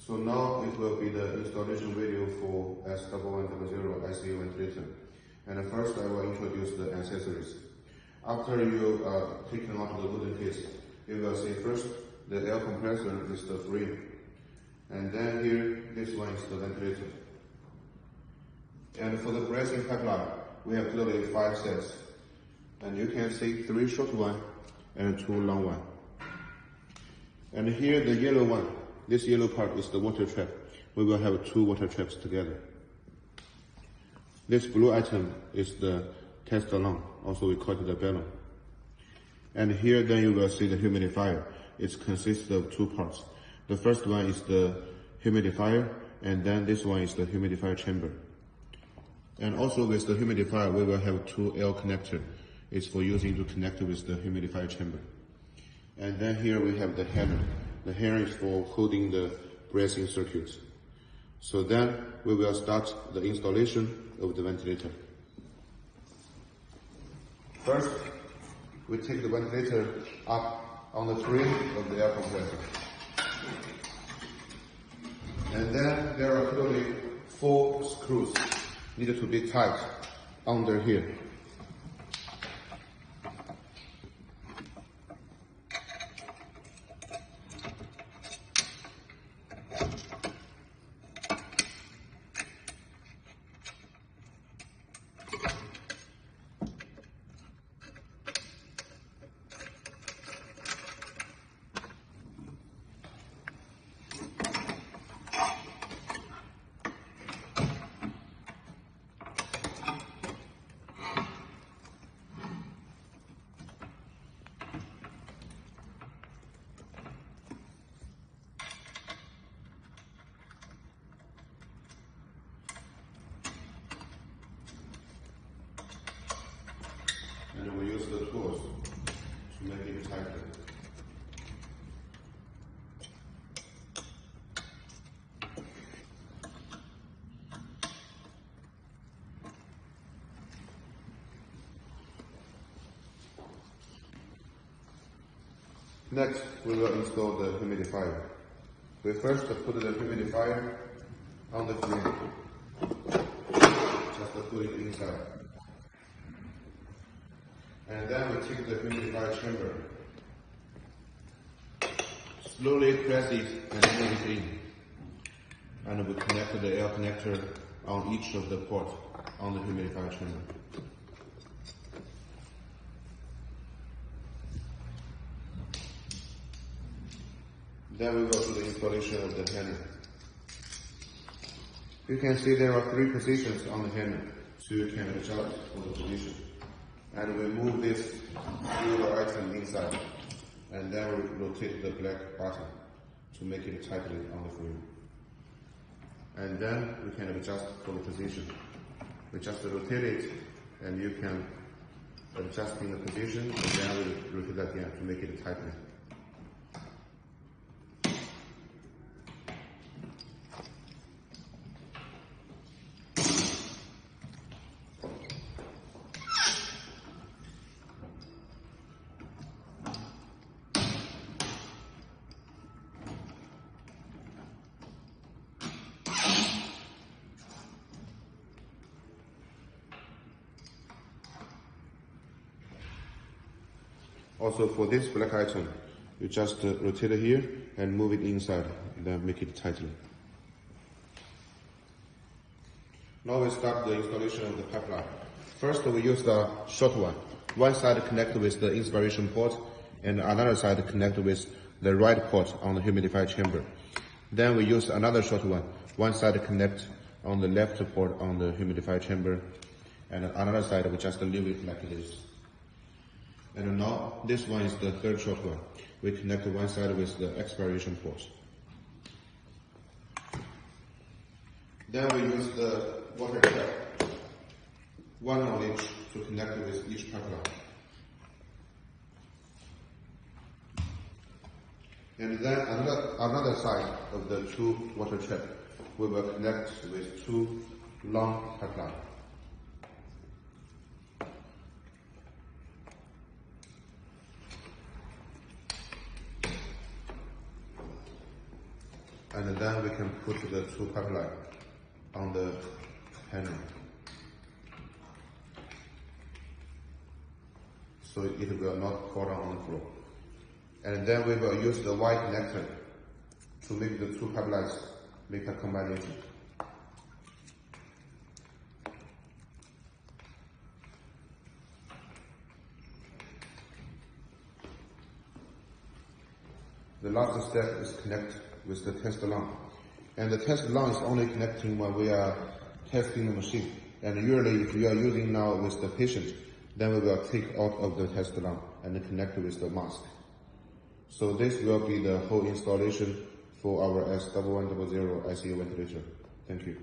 So now it will be the installation video for S1100 ICU ventilator. And first I will introduce the accessories. After you take out the wooden case, you will see first the air compressor is the frame. And then here, this one is the ventilator. And for the breathing pipeline, we have totally 5 sets. And you can see 3 short ones and 2 long ones. And here the yellow one, this yellow part is the water trap. We will have 2 water traps together. This blue item is the test alarm, also we call it the balloon. And here then you will see the humidifier. It consists of 2 parts. The first one is the humidifier, and then this one is the humidifier chamber. And also with the humidifier, we will have 2 L connectors. It's for using to connect with the humidifier chamber. And then here we have the hammer. The hammer is for holding the breathing circuits. So then we will start the installation of the ventilator. First, we take the ventilator up on the frame of the air compressor. And then there are totally 4 screws needed to be tight under here. And we use the tools to make it tighter. Next, we will install the humidifier. We first put the humidifier on the frame. Just put it inside. And then we take the humidifier chamber. Slowly press it and move it in. And we connect the air connector on each of the ports on the humidifier chamber. Then we go to the installation of the hammer. You can see there are 3 positions on the hammer, so you can adjust for the position. And we move this silver item inside, and then we rotate the black button to make it tightly on the frame. And then we can adjust for the position. We just rotate it, and you can adjust in the position, and then we rotate again to make it tightly. Also for this black item, you just rotate it here and move it inside, then make it tightly. Now we start the installation of the pipeline. First we use the short one. One side connect with the inspiration port and another side connect with the right port on the humidifier chamber. Then we use another short one. One side connect on the left port on the humidifier chamber, and another side we just leave it like this. And now this one is the third short one. We connect one side with the expiration port. Then we use the water trap, one on each, to connect with each pipeline. And then another side of the 2 water trap, we will connect with 2 long pipelines. And then we can put the two pipeline on the panel. So it will not fall down on the floor. And then we will use the white connector to make the two pipelines make a combination. The last step is connect with the test line. And the test line is only connecting when we are testing the machine. And usually if you are using now with the patient, then we will take out of the test line and connect with the mask. So this will be the whole installation for our S1100 ICU ventilator. Thank you.